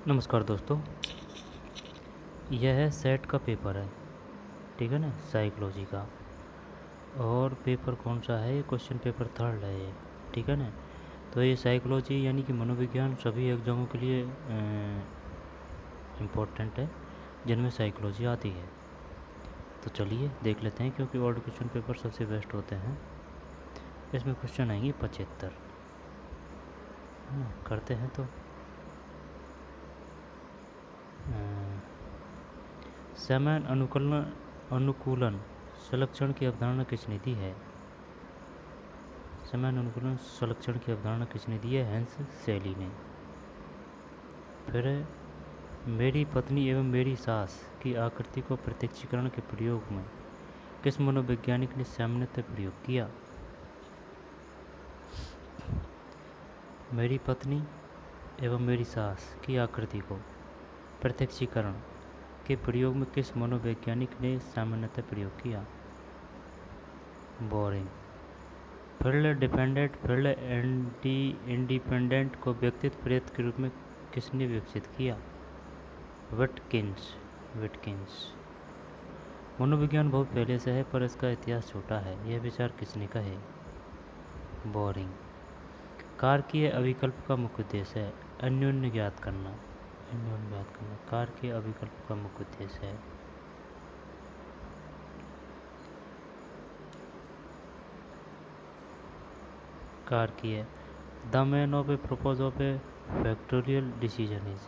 नमस्कार दोस्तों। यह है सेट का पेपर है, ठीक है ना, साइकोलॉजी का। और पेपर कौन सा है? ये क्वेश्चन पेपर थर्ड है ये, ठीक है ना। तो ये साइकोलॉजी यानी कि मनोविज्ञान सभी एग्जामों के लिए इम्पोर्टेंट है जिनमें साइकोलॉजी आती है। तो चलिए देख लेते हैं, क्योंकि ओल्ड क्वेश्चन पेपर सबसे बेस्ट होते हैं। इसमें क्वेश्चन आएंगे 75, है ना। करते हैं तो समान अनुकूलन संरक्षण की अवधारणा किसने दी है? समान अनुकूलन संरक्षण की अवधारणा किसने दी है? हैंस सेली ने। फिर मेरी पत्नी एवं मेरी सास की आकृति को प्रत्यक्षीकरण के प्रयोग में किस मनोवैज्ञानिक ने सामान्यतः प्रयोग किया? मेरी पत्नी एवं मेरी सास की आकृति को प्रत्यक्षीकरण के प्रयोग में किस मनोवैज्ञानिक ने सामान्यतः प्रयोग किया? Boring. Field dependent field anti independent को व्यक्तित्व प्रेत के रूप में किसने विकसित किया? विटकिंस। मनोविज्ञान बहुत पहले से है पर इसका इतिहास छोटा है, यह विचार किसने कहे? बोरिंग। कारकीय अभिकल्प का मुख्य उद्देश्य है अन्योन्य ज्ञात करना। कारकीय अभिकल्प का मुख्य उद्देश्य है। कारकीय। The man of a propose of a factorial decision is.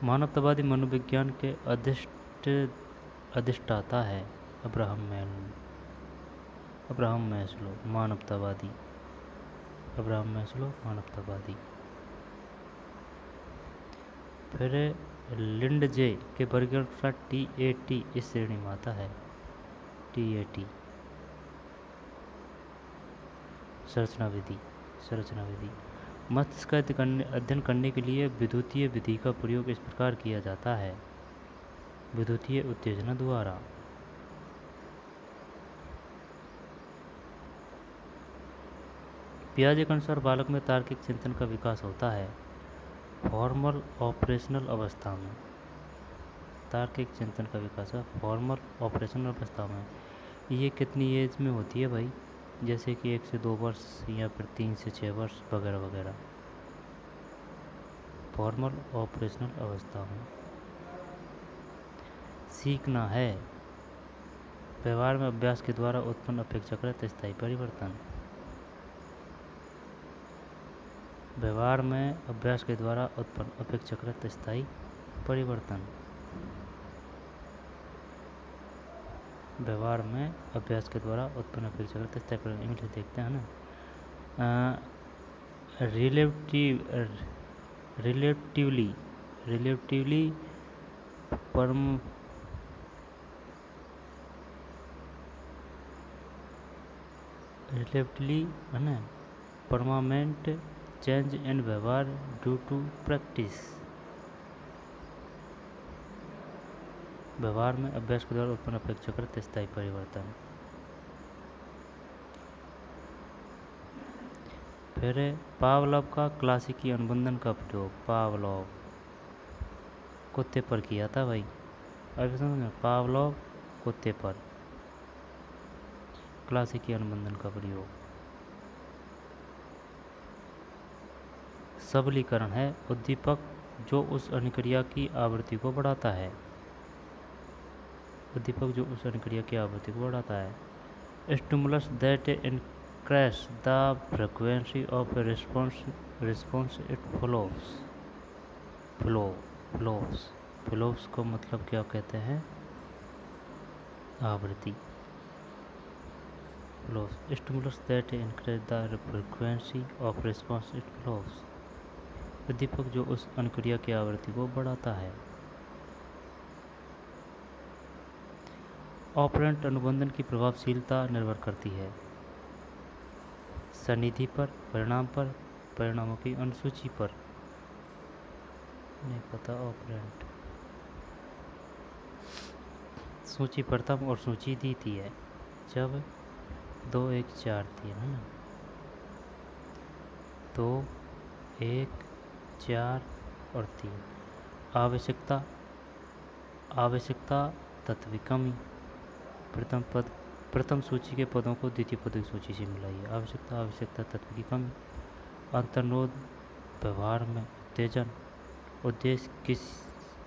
मानवतावादी मनोविज्ञान के अधिष्ठाता है अब्राहम मैस्लो। मानवतावादी फिर लिंडजे के वर्गीकरण अनुसार TAT इस श्रेणी में आता है। TAT संरचना विधि। मस्तिष्क का अध्ययन करने के लिए विद्युतीय विधि का प्रयोग इस प्रकार किया जाता है, विद्युतीय उत्तेजना द्वारा। पियाजे के अनुसार बालक में तार्किक चिंतन का विकास होता है फॉर्मल ऑपरेशनल अवस्था में। तार्किक चिंतन का विकास है फॉर्मल ऑपरेशनल अवस्था में। ये कितनी एज में होती है भाई? जैसे कि 1 से 2 वर्ष या फिर 3 से 6 वर्ष वगैरह वगैरह, फॉर्मल ऑपरेशनल अवस्था में। सीखना है व्यवहार में अभ्यास के द्वारा उत्पन्न अपेक्षाकृत स्थायी परिवर्तन। व्यवहार में अभ्यास के द्वारा उत्पन्न अपेक्षाकृत स्थायी परिवर्तन। व्यवहार में अभ्यास के द्वारा उत्पन्न अपेक्षाकृत स्थायी परिवर्तन। इंग्लिश देखते हैं ना। रिलेटिवली है ना परमानेंट चेंज इन व्यवहार ड्यू टू प्रैक्टिस। व्यवहार में अभ्यास के द्वारा उत्पन्न अपेक्षाकृत स्थायी परिवर्तन। फिर पावलोव का क्लासिकी अनुबंधन का प्रयोग पावलोव कुत्ते पर किया था भाई। अभी समझ, पावलोव कुत्ते पर क्लासिकी अनुबंधन का प्रयोग। सबलीकरण है उद्दीपक जो उस अनुक्रिया की आवृत्ति को बढ़ाता है। Stimulus that increase the frequency of a response it flows को मतलब क्या कहते हैं? आवृत्ति। Stimulus that increase the frequency of response it flows। उद्दीपक जो उस अनुक्रिया की आवृत्ति को बढ़ाता है। ऑपरेंट अनुबंधन की प्रभावशीलता निर्भर करती है सन्निधि पर, परिणाम पर, परिणामों की अनुसूची पर। नहीं पता ऑपरेंट। सूची प्रथम और सूची द्वितीय है जब 2 1 4 3 है ना। 2 1 4 और 3। आवश्यकता आवश्यकता तत्व की कमी। प्रथम सूची के पदों को द्वितीय पदों की सूची से मिलाइए। आवश्यकता तत्व की कमी। अंतर्नोद व्यवहार में उत्तेजन। उद्देश्य किस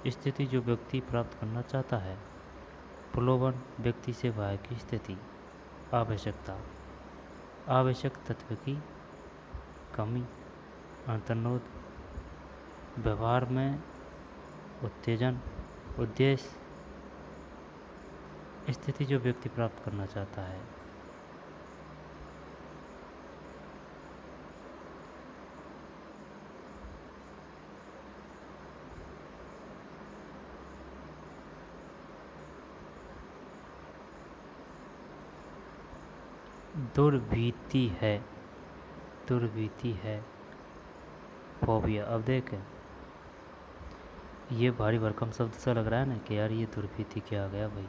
स्थिति जो व्यक्ति प्राप्त करना चाहता है। प्रलोभन व्यक्ति से बाहर की स्थिति। आवश्यक तत्व की कमी। अंतर्नोद व्यवहार में उत्तेजन। उद्देश्य स्थिति जो व्यक्ति प्राप्त करना चाहता है। दुर्भीति है फोबिया। अब देख, ये भारी भरकम शब्द सा लग रहा है ना कि यार ये दुर्भीति क्या आ गया भाई।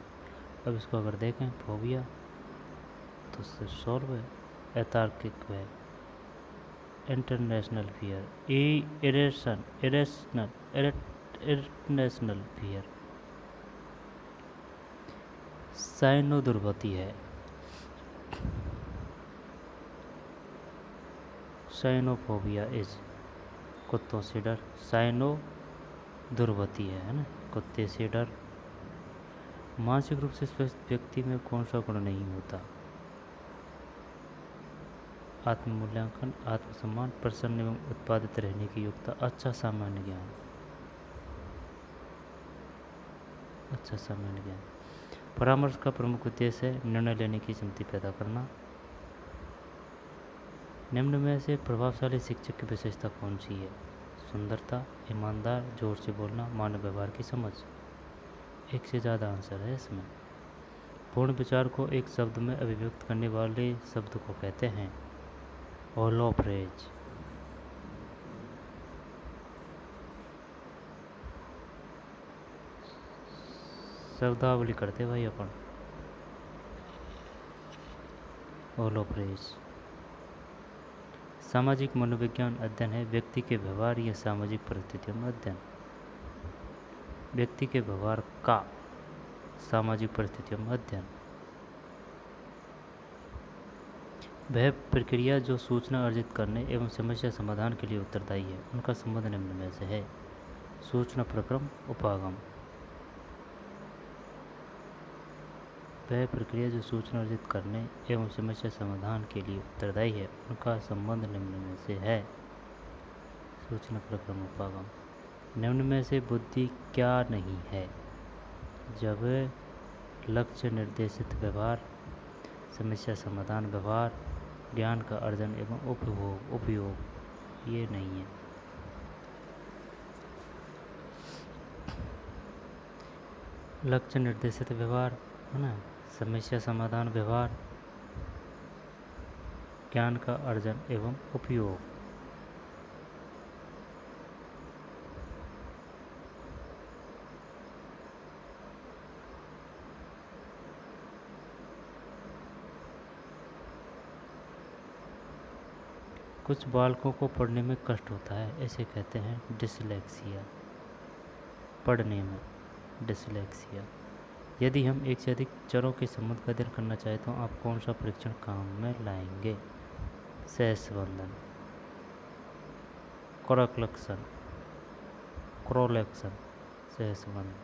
अब इसको अगर देखें फोबिया तो उससे सॉल्व है। अतार्किक है। International fear. Irrational fear. साइनो दुर्भीति है। साइनोफोबिया इज कुत्तों से डर। साइनो दुर्भीति है ना, कुत्ते से डर। मानसिक रूप से स्वस्थ व्यक्ति में कौन सा गुण नहीं होता। आत्ममूल्यांकन, आत्मसम्मान, प्रसन्न एवं उत्पादित रहने की योग्यता, अच्छा सामान्य ज्ञान। परामर्श का प्रमुख उद्देश्य है निर्णय लेने की क्षमता पैदा करना। निम्न में से प्रभावशाली शिक्षक की विशेषता कौन सी है। सुंदरता, ईमानदार, जोर से बोलना, मानव व्यवहार की समझ। एक से ज़्यादा आंसर है इसमें। पूर्ण विचार को एक शब्द में अभिव्यक्त करने वाले शब्द को कहते हैं होलोफ्रेज। शब्दावली करते भाई अपन। होलोफ्रेज। सामाजिक मनोविज्ञान अध्ययन है व्यक्ति के व्यवहार या सामाजिक परिस्थितियों में अध्ययन। व्यक्ति के व्यवहार का सामाजिक परिस्थितियों में अध्ययन। वह प्रक्रिया जो सूचना अर्जित करने एवं समस्या समाधान के लिए उत्तरदायी है, उनका संबंध निम्न में से है। सूचना प्रक्रम, उपागम। वह प्रक्रिया जो सूचना अर्जित करने एवं समस्या समाधान के लिए उत्तरदायी है, उनका संबंध निम्न में से है। सूचना प्रक्रम, उपागम। निम्न में से बुद्धि क्या नहीं है। जब लक्ष्य निर्देशित व्यवहार, समस्या समाधान व्यवहार, ज्ञान का अर्जन एवं उपयोग ये नहीं है। लक्ष्य निर्देशित व्यवहार है ना, समस्या समाधान व्यवहार, ज्ञान का अर्जन एवं उपयोग। कुछ बालकों को पढ़ने में कष्ट होता है, ऐसे कहते हैं डिसलेक्सिया। पढ़ने में डिसलेक्सिया। यदि हम एक से अधिक चरों के संबंध का अध्ययन करना चाहें तो आप कौन सा परीक्षण काम में लाएंगे। सहसंबंधन, क्रोलेक्शन, सहसंबंध।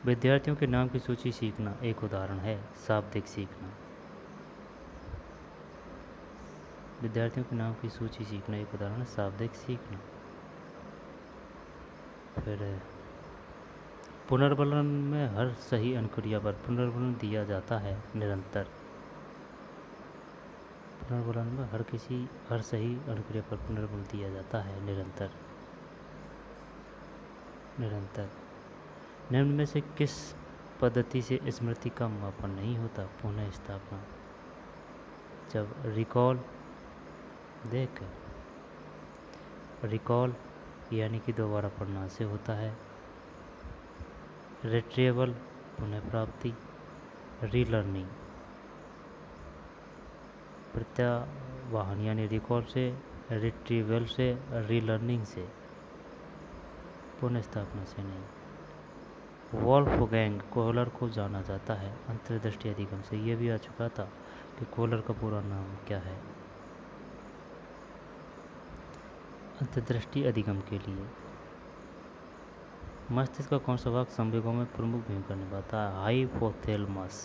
विद्यार्थियों के नाम की सूची सीखना एक उदाहरण है। शाब्दिक सीखना। विद्यार्थियों के नाम की सूची सीखना एक उदाहरण है। शाब्दिक सीखना। फिर पुनर्वलन में हर सही अनुक्रिया पर पुनर्वलन दिया जाता है निरंतर। पुनर्वलन में हर सही अनुक्रिया पर पुनर्वलन दिया जाता है निरंतर। निम्न में से किस पद्धति से स्मृति का मापन नहीं होता। पुनः स्थापना। जब रिकॉल यानी कि दोबारा पढ़ना से होता है। रिट्रीवल पुनः प्राप्ति। रीलर्निंग वाहन यानी रिकॉल से, रिट्रीवल से, रीलर्निंग से, पुनः से नहीं। वोल्फगैंग कोहलर को जाना जाता है अंतर्दृष्टि अधिगम से। ये भी आ चुका था कि कोहलर का पूरा नाम क्या है अंतर्दृष्टि अधिगम के लिए। मस्तिष्क का कौन सा भाग संवेगों में प्रमुख भूमिका निभाता है? हाइपोथैलेमस।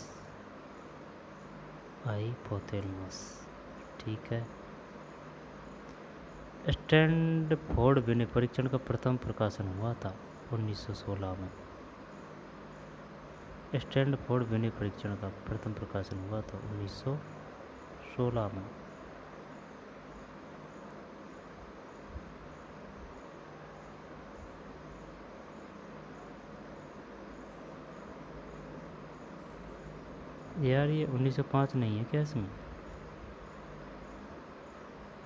हाइपोथैलेमस, ठीक है। स्टैनफोर्ड विनय परीक्षण का प्रथम प्रकाशन हुआ था 1916 में। स्टैनफोर्ड विनय परीक्षण का प्रथम प्रकाशन हुआ था 1916 में। यार ये 1905 नहीं है क्या इसमें?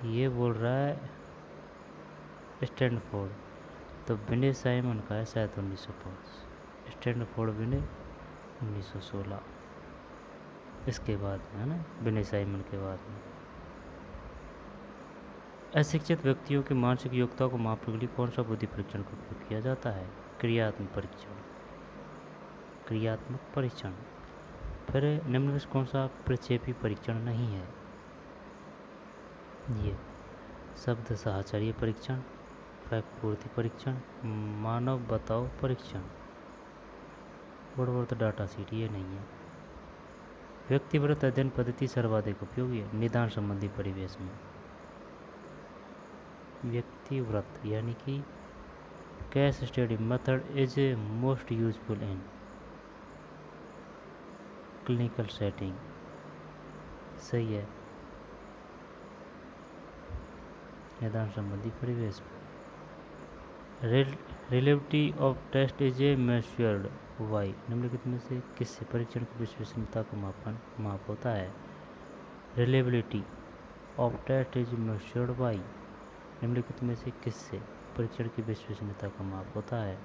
ये बोल रहा है स्टैनफोर्ड, तो विनय साइमन का है शायद 1905। स्टैनफोर्ड विनय 1916 इसके बाद में है ना, विनय साइमन के बाद में। अशिक्षित व्यक्तियों की मानसिक योग्यता को मापने के लिए कौन सा बुद्धि परीक्षण का उपयोग किया जाता है? क्रियात्मक परीक्षण। क्रियात्मक परीक्षण। फिर निम्न में से कौन सा प्रक्षेपी परीक्षण नहीं है? ये शब्द साहचर्य परीक्षण, फैक्ट पूर्ति परीक्षण, मानव बताओ परीक्षण, वर्डवर्थ डाटा सीट ये नहीं है। व्यक्तिव्रत अध्ययन पद्धति सर्वाधिक उपयोगी है निदान संबंधी परिवेश में। व्यक्तिव्रत यानी कि case study method is most useful in clinical setting, सही है। निदान संबंधी परिवेश में। Relativity of test is a measured by, निम्नलिखित में से किससे परीक्षण की विश्वसनीयता का माप होता है? Reliability of test is measured by, निम्नलिखित में से किससे परीक्षण की विश्वसनीयता का माप होता है?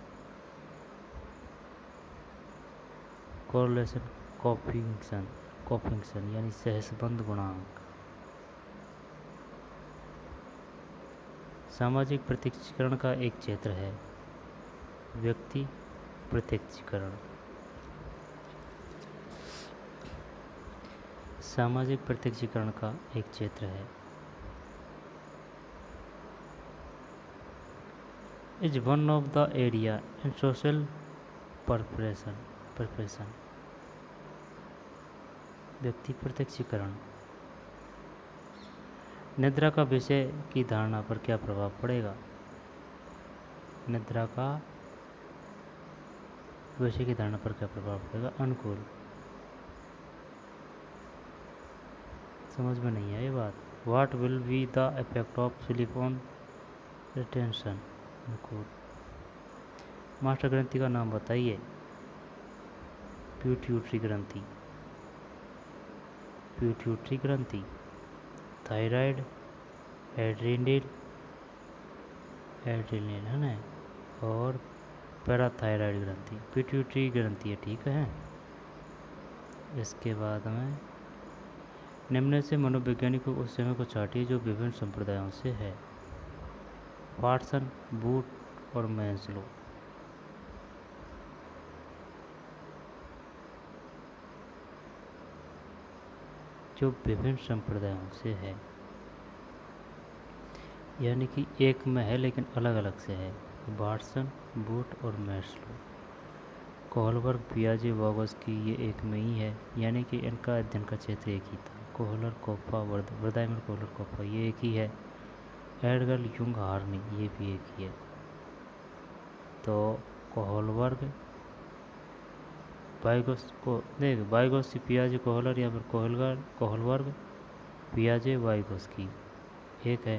कोरिलेशन कोफिशिएंट यानी सहसंबंध गुणांक। सामाजिक प्रत्यक्षीकरण का एक क्षेत्र है व्यक्ति प्रत्यक्षीकरण। सामाजिक प्रत्यक्षीकरण का एक क्षेत्र है। Is one of the area in social perception. व्यक्ति प्रत्यक्षीकरण। निद्रा का विषय की धारणा पर क्या प्रभाव पड़ेगा? निद्रा का विषय की धारणा पर क्या प्रभाव पड़ेगा? अनुकूल। समझ में नहीं है ये बात। What will be the effect of sleep on retention? अनुकूल। मास्टर ग्रंथि का नाम बताइए। पिट्यूटरी ग्रंथि, पिट्यूटरी ग्रंथि, थायराइड, एड्रेनल है ना, और पैराथायराइड ग्रंथि। पिट्यूटरी ग्रंथि है, ठीक है। इसके बाद में निम्न से मनोवैज्ञानिक उस समय को छाटिए जो विभिन्न संप्रदायों से है। वाटसन, बूट और मैस्लो। जो विभिन्न संप्रदायों से है, यानी कि एक में है लेकिन अलग अलग से है। वाटसन, बूट और मैस्लो। कोहलबर्ग, पियाजे, वागोस्की ये एक में ही है, यानी कि इनका अध्ययन का क्षेत्र एक ही था। कोहलर, कोप्पा, वर्दाइमर, कोहलर, कोप्पा ये एक ही है। एडगर, यूंग, हार्नी ये भी एक ही है। तो कोहलबर्ग, वाइगोस्की, पियाजे, कोहलर, या फिर कोहलबर्ग, पियाजे, वाइगोस्की एक है,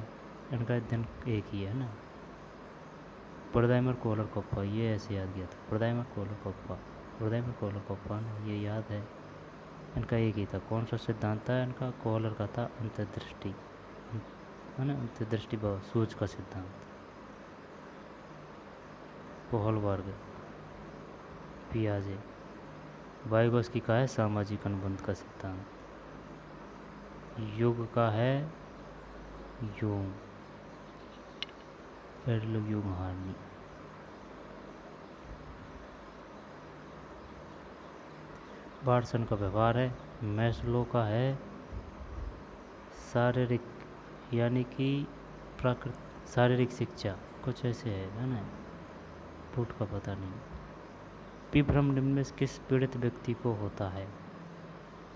इनका अध्ययन एक ही है ना। वर्दाइमर, कोहलर, कोप्पा ये ऐसे याद किया था। वर्दाइमर, कोहलर, कोप्पा, वर्दाइमर, कोहलर, कोप्पा ना, ये याद है। इनका एक ही था। कौन सा सिद्धांत था इनका? कोहलर का था अंतर्दृष्टि, है ना, अंतर्दृष्टि भाव सूच का सिद्धांत। कोहलबर्ग, पियाजे, वाइगोस्की का है सामाजिक अनुबंध का सिद्धांत। युग का है यूंग, एडल यूंग हार्नी। बार्सन का व्यवहार है, मैस्लो का है शारीरिक, यानी कि शारीरिक शिक्षा, कुछ ऐसे है ना, फूट का पता नहीं। विभ्रम निम्न में किस पीड़ित व्यक्ति को होता है?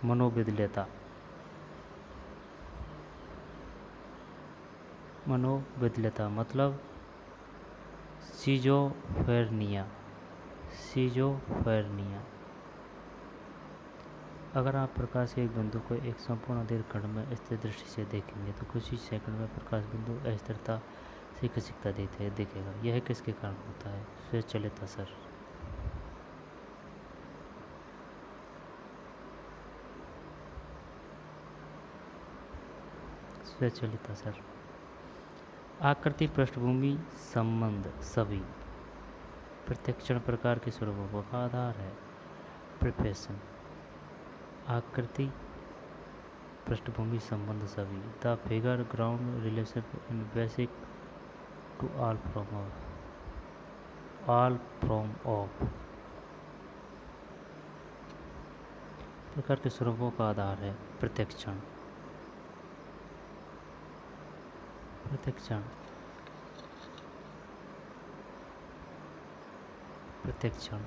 मनोविद्यलता, मनोविद्यलता मतलब सिजोफ्रेनिया, सिजोफ्रेनिया। अगर आप प्रकाश के एक बिंदु को एक संपूर्ण दीर्घ खंड में स्थिर दृष्टि से देखेंगे तो कुछ ही सेकंड में प्रकाश बिंदु अस्थिरता से खिसकता दिखेगा। यह किसके कारण होता है? स्वचालित असर। स्वचालित असर। आकृति, पृष्ठभूमि, संबंध सभी प्रत्यक्षण प्रकार के स्वरूपों का आधार है। प्रिपरेशन। आकृति, पृष्ठभूमि, संबंध सभी। The figure ground relation in basic to all from of प्रकार के स्वरूपों का आधार है। प्रत्यक्षण, प्रत्यक्षण, प्रत्यक्षण।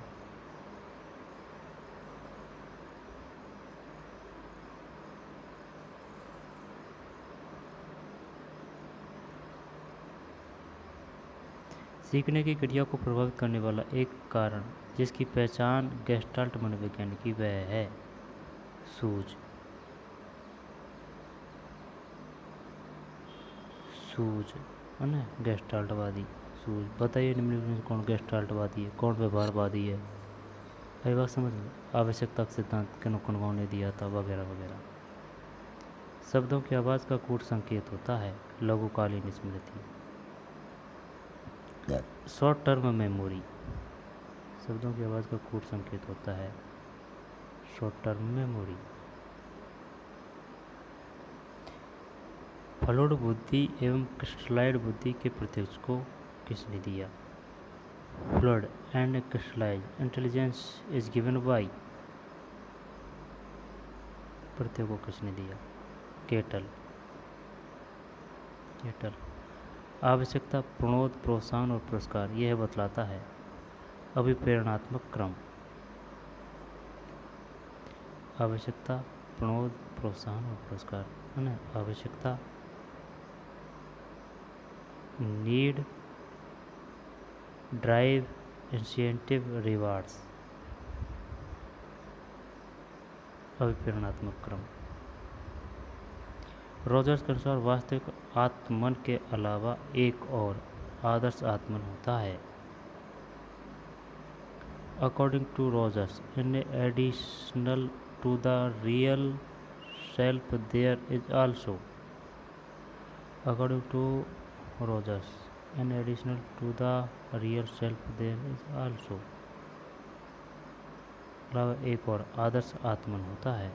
सीखने की क्रिया को प्रभावित करने वाला एक कारण जिसकी पहचान गेस्टाल्ट मनोविज्ञान की वह है सूझ। सूझ है ना, गेस्टाल्टवादी सूझ। बताइए निम्नलिखित में कौन गेस्टाल्टवादी है, कौन व्यवहारवादी है? आई बात समझ में? आवश्यकता का सिद्धांत किन ने दिया था, वगैरह वगैरह। शब्दों की आवाज़ का कूट संकेत होता है लघुकालीन स्मृति। शॉर्ट टर्म मेमोरी, शब्दों की आवाज़ का कूट संकेत होता है शॉर्ट टर्म मेमोरी। फ्लूइड बुद्धि एवं क्रिस्टलाइज्ड बुद्धि के प्रत्यक्ष को किसने दिया? Fluid and crystallised intelligence is given by, प्रत्यय को किसने दिया? Kettle, kettle. आवश्यकता, प्रणोद, प्रोत्साहन और पुरस्कार यह बतलाता है अभिप्रेरणात्मक क्रम। आवश्यकता, प्रणोद, प्रोत्साहन और पुरस्कार है ना। आवश्यकता नीड, ड्राइव, इंसेंटिव, रिवार्ड्स, अभिप्रेरणात्मक क्रम। रोजर्स के अनुसार वास्तविक आत्मन के अलावा एक और आदर्श आत्मन होता है। According to Rogers, in additional to the real self there is also, according to Rogers, in additional to the real self there is also, अलावा एक और आदर्श आत्मन होता है।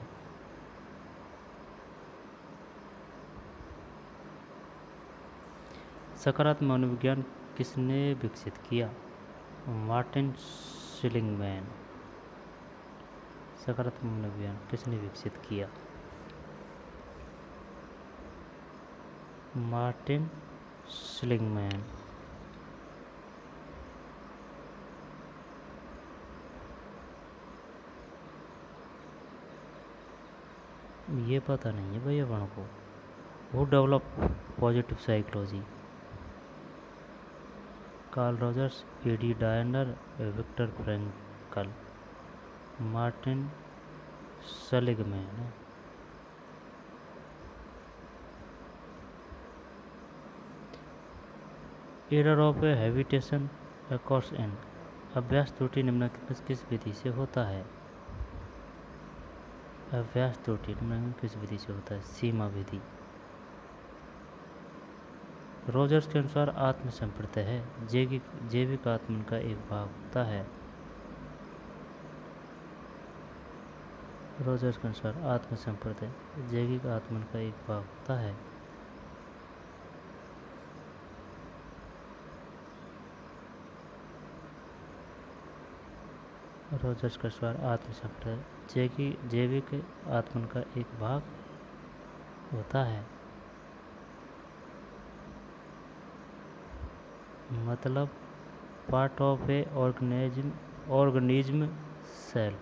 सकारात्मक मनोविज्ञान किसने विकसित किया? Martin Seligman. सकारात्मक मनोविज्ञान किसने विकसित किया? Martin Seligman. ये पता नहीं है भैया अपन को। वो develop positive psychology? Carl Rogers, Ed Diener, Viktor Frankl, Martin Seligman. Error of habituation occurs in, अभ्यास त्रुटि निम्नलिखित में किस विधि से होता है? अभ्यास त्रुटि निम्नलिखित किस विधि से होता है? सीमा विधि। रोजर्स के अनुसार आत्म संप्रत्यय है जैविक आत्मन का एक भाग होता है। रोजर्स के अनुसार आत्म संप्रत्यय जैविक आत्मन का एक भाग होता है। रोजर्स का स्वर आत्मसंकट जैविक आत्मन का एक भाग होता है। मतलब part of a organism cell.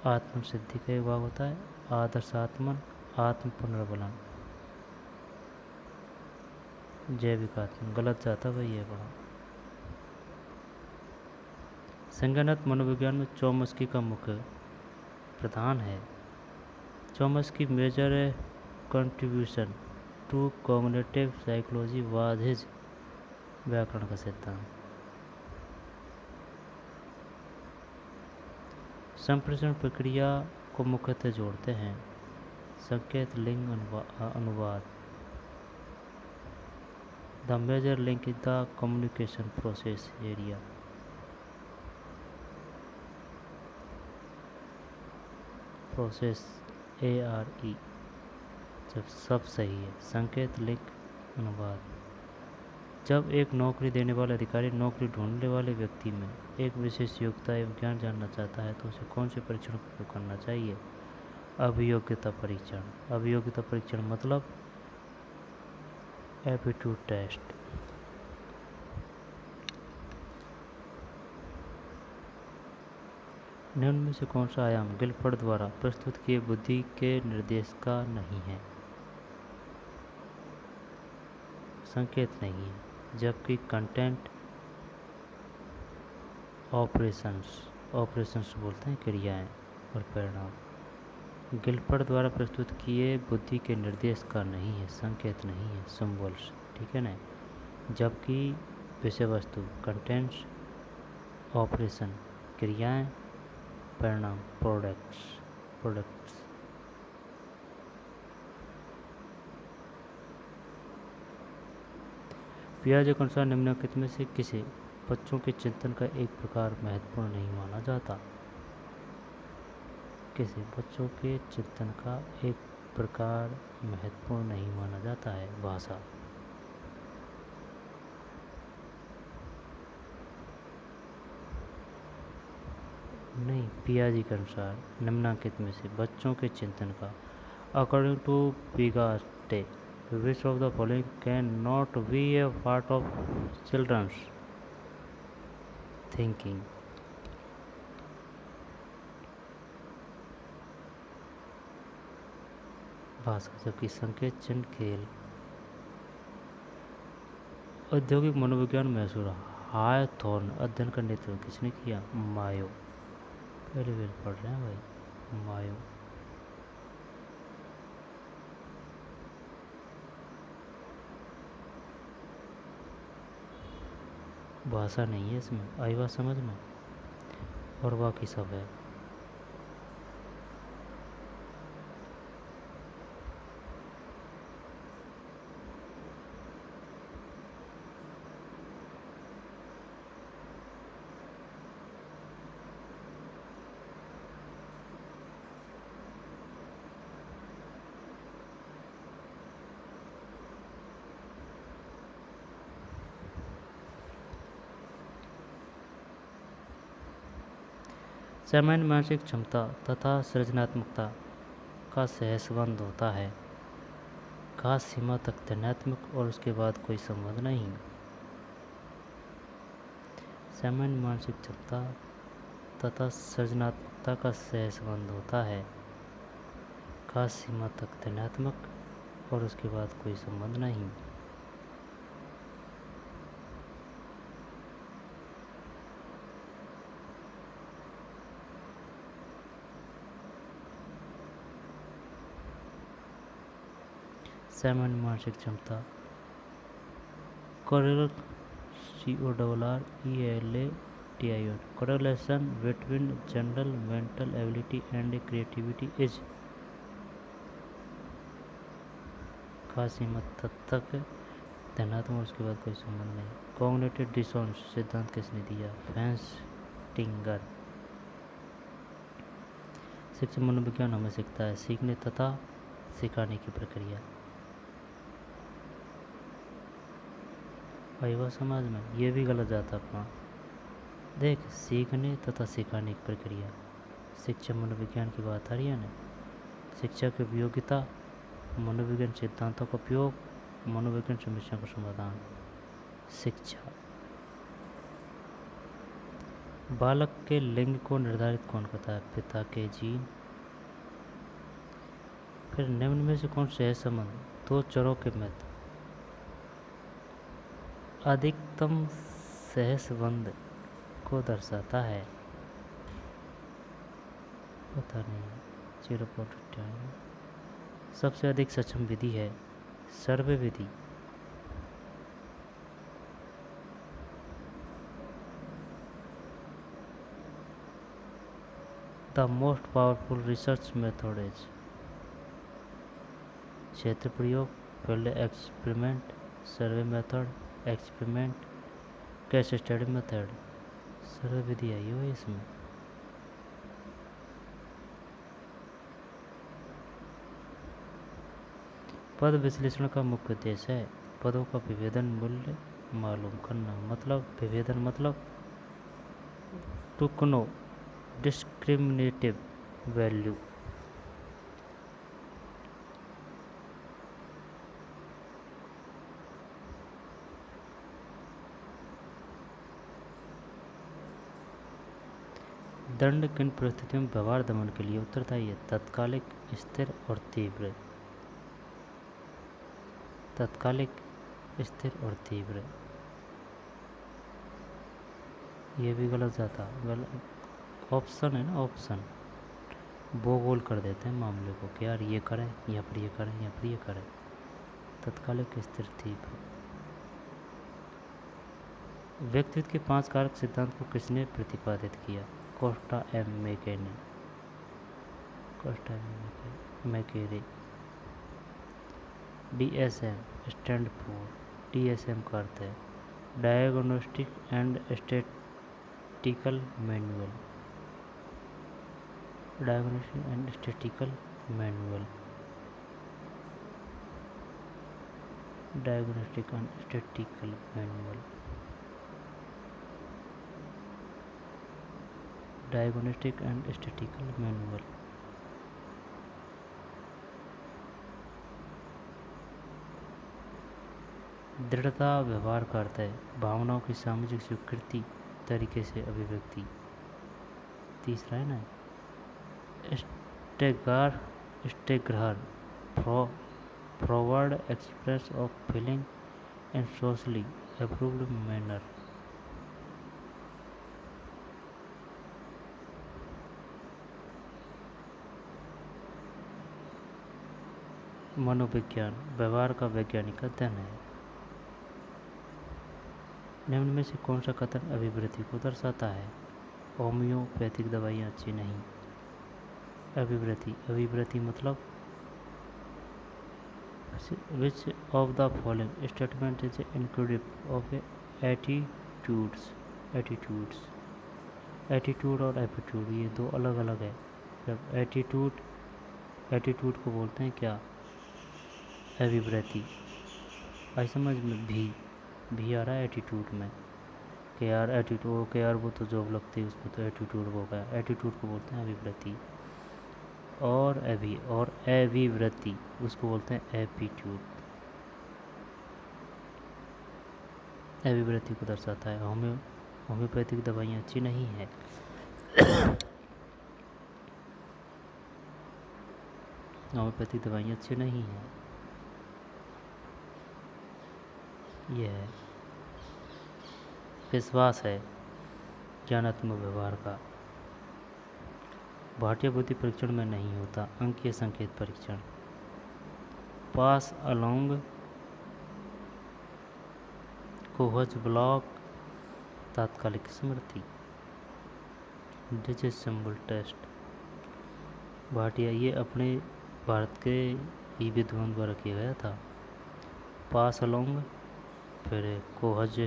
आत्म सिद्धि का एक भाग होता है आदर्श आत्मन, आत्म पुनर्बलन, जैविक आत्मन। गलत जाता भाई ये बड़ा। संज्ञानात्मक मनोविज्ञान में चॉम्स्की का मुख्य प्रधान है। Chomsky major contribution to cognitive psychology was his व्याकरण का सिद्धांत। संप्रेषण प्रक्रिया को मुख्यतः जोड़ते हैं संकेत, लिंग, अनुवाद। The major link is the communication process area. Process ARE जब सब सही है। संकेत, लिंक, अनुवाद। जब एक नौकरी देने वाला अधिकारी नौकरी ढूंढने वाले व्यक्ति में एक विशेष योग्यता एवं ज्ञान जानना चाहता है तो उसे कौन से परीक्षण का उपयोग करना चाहिए? अभियोग्यता परीक्षण। अभियोग्यता परीक्षण मतलब एप्टीट्यूड टेस्ट। निम्न में से कौन सा आयाम गिलफर्ड द्वारा प्रस्तुत किए बुद्धि के निर्देश का नहीं है? संकेत नहीं है, जबकि कंटेंट ऑपरेशंस बोलते हैं क्रियाएं और परिणाम। गिलफर्ड द्वारा प्रस्तुत किए बुद्धि के निर्देश का नहीं है, संकेत नहीं है, सिंबल्स। ठीक है ना। जबकि विषय वस्तु कंटेंट्स, ऑपरेशन क्रियाएं, परिणाम प्रोडक्ट्स। पियाजे के अनुसार निम्नलिखित में से किसे बच्चों के चिंतन का एक प्रकार महत्वपूर्ण नहीं माना जाता? किसी बच्चों के चिंतन का एक प्रकार महत्वपूर्ण नहीं माना जाता है? भाषा। नहीं, पियाजे के अनुसार निम्नलिखित में से बच्चों के चिंतन का according to Piaget which of the following can not be a part of children's thinking? भाषा। जबकि संकेत, चिन्ह, खेल। औद्योगिक मनोविज्ञान में मशहूर हायथॉर्न अध्ययन का नेतृत्व किसने किया? मायो। पहले वेल पढ़ रहे हैं भाई, मायो। भाषा नहीं है इसमें, आई बात समझ में, और बाकी सब है। सामान्य मानसिक क्षमता तथा सृजनात्मकता का सहसंबंध होता है। खास सीमा तक ध्यानात्मक और उसके बाद कोई संबंध नहीं। सामान्य मानसिक क्षमता तथा सृजनात्मकता का सहसंबंध होता है। खास सीमा तक ध्यानात्मक और उसके बाद कोई संबंध नहीं। सामान्य मानसिक क्षमता correlation between general mental ability and creativity is खास सीमा तक ध्यानात्मक और उसके बाद कोई संबंध नहीं। कॉग्निटिव डिसोनेंस सिद्धांत किसने दिया? फेंस्टिंगर। शिक्षण मनोविज्ञान हमें सीखता है सीखने तथा सिखाने की प्रक्रिया। युवा समाज में ये भी गलत जाता अपना। देख, सीखने तथा सिखाने की प्रक्रिया, शिक्षा मनोविज्ञान की बात आ रही है ना। शिक्षा की उपयोगिता, मनोविज्ञान सिद्धांतों का उपयोग, मनोविज्ञान समस्या का समाधान। शिक्षा, बालक के लिंग को निर्धारित कौन करता है? पिता के जीन। फिर निम्न में से कौन सहज संबंध दो चरों के मध्य अधिकतम सहसंबंध को दर्शाता है? पता नहीं। 0.58। सबसे अधिक सक्षम विधि है सर्वे विधि। The most powerful research method is क्षेत्र प्रयोग, field experiment, survey method, experiment, case study method. Survey विधि आई हो इसमें। पद विश्लेषण का मुख्य उद्देश्य है पदों का विभेदन मूल्य मालूम करना। मतलब विभेदन मतलब टू नो डिस्क्रिमिनेटिव वैल्यू। दंड किन परिस्थितियों में व्यवहार दमन के लिए उत्तरदायी है? तत्कालिक, स्थिर और तीव्र। तत्कालिक, स्थिर और तीव्र। ये भी गलत जाता। गलत ऑप्शन है ना, ऑप्शन वो गोल कर देते हैं मामले को कि यार ये करें या फिर ये करें या फिर ये करें। तत्कालिक, स्थिर, तीव्र। व्यक्तित्व के 5 कारक सिद्धांत को किसने प्रतिपादित किया? Costa M McCrae. Costa M McCrae. DSM stand for, DSM का अर्थ है diagnostic and statistical manual. Diagnostic and statistical manual. Diagnostic and statistical manual. Diagnostic and statistical manual. दृढ़ता व्यवहार का अर्थ है भावनाओं की सामाजिक स्वीकृति तरीके से अभिव्यक्ति। तीसरा है ना straightforward express of feeling in socially approved manner. मनोविज्ञान व्यवहार का वैज्ञानिक अध्ययन है। निम्न में से कौन सा कथन अभिवृत्ति को दर्शाता है? होम्योपैथिक दवाइयाँ अच्छी नहीं। अभिवृत्ति मतलब which of the following statement is inclusive of attitudes. Attitude और एप्टीट्यूड ये दो अलग अलग है। जब एटीट्यूड को बोलते हैं क्या? अभिवृत्ति। आई समझ में भी आ रहा है एटीट्यूड में कि यार एटीट्यूड के यार वो तो जॉब लगती है उसमें तो एटीट्यूड हो गया। एटीट्यूड को बोलते हैं अभिवृत्ति। और अभिवृत्ति उसको बोलते हैं एप्टीट्यूड। अभिवृत्ति को दर्शाता है। होम्योपैथिक दवाइयाँ अच्छी नहीं है। होम्योपैथिक दवाइयाँ अच्छी नहीं हैं। यह है विश्वास है ज्ञानात्मक व्यवहार का। भाटिया बुद्धि परीक्षण में नहीं होता। अंकीय संकेत परीक्षण। Pass along Kohs block. तात्कालिक स्मृति। Digit symbol test. भाटिया ये अपने भारत के ही विद्वान द्वारा किया गया था। पास अलोंग, फिर कोहज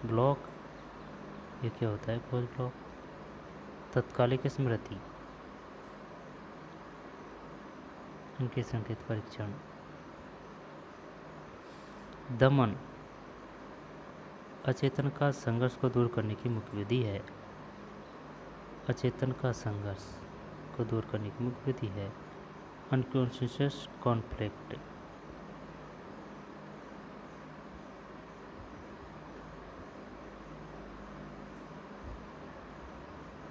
ब्लॉक। ये क्या होता है कोहज ब्लॉक? तत्कालिक स्मृति। इनके संकेत परीक्षण। दमन अचेतन का संघर्ष को दूर करने की मुख्य विधि है। अचेतन का संघर्ष को दूर करने की मुख्य विधि है अनकॉन्शियस कॉन्फ्लिक्ट।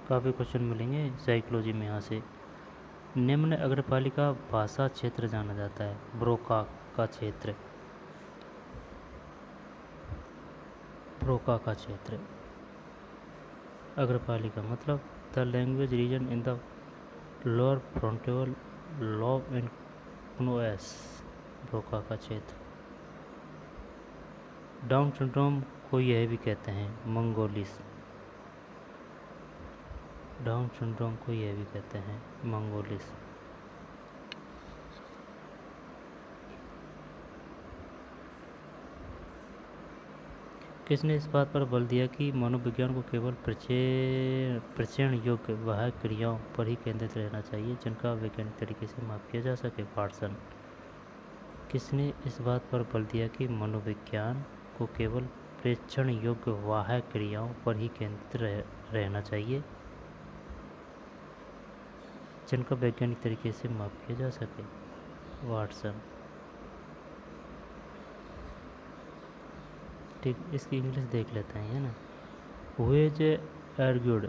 काफ़ी क्वेश्चन मिलेंगे साइकोलॉजी में यहाँ से। निम्न अग्रपालिका भाषा क्षेत्र जाना जाता है। ब्रोका का क्षेत्र, ब्रोका का क्षेत्र। अग्रपालिका मतलब the language region in the lower frontal lobe in क्नोएस, ब्रोका का क्षेत्र। डाउन सिंड्रोम को यह भी कहते हैं मंगोलिस, डाउन सिंड्रोम को यह भी कहते हैं मंगोलिस। किसने इस बात पर बल दिया कि मनोविज्ञान को केवल प्रचयन योग्य वाह्य क्रियाओं पर ही केंद्रित रहना चाहिए जिनका वैज्ञानिक तरीके से माप किया जा सके? वाटसन। किसने इस बात पर बल दिया कि मनोविज्ञान को केवल प्रेक्षण योग्य वाह्य क्रियाओं पर ही केंद्रित रहना चाहिए जिनका वैज्ञानिक तरीके से माप किया जा सके? वाटसन। ठीक, इसकी इंग्लिश देख लेते हैं, है ना। Which argued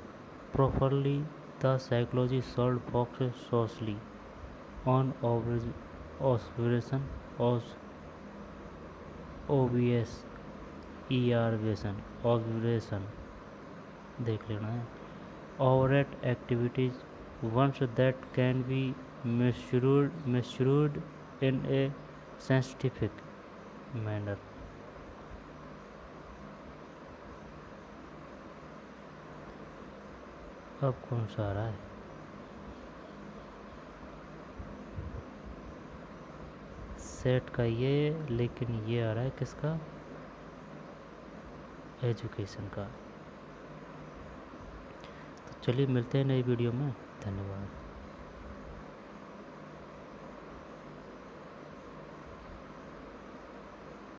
properly the psychology solved Fox socially on observation of obvious observation देख लेना है overt activities ones that can be measured in a scientific manner। अब कौन सा आ रहा है? सेट का ये, लेकिन ये आ रहा है किसका? एजुकेशन का। तो चलिए मिलते हैं नई वीडियो में। धन्यवाद।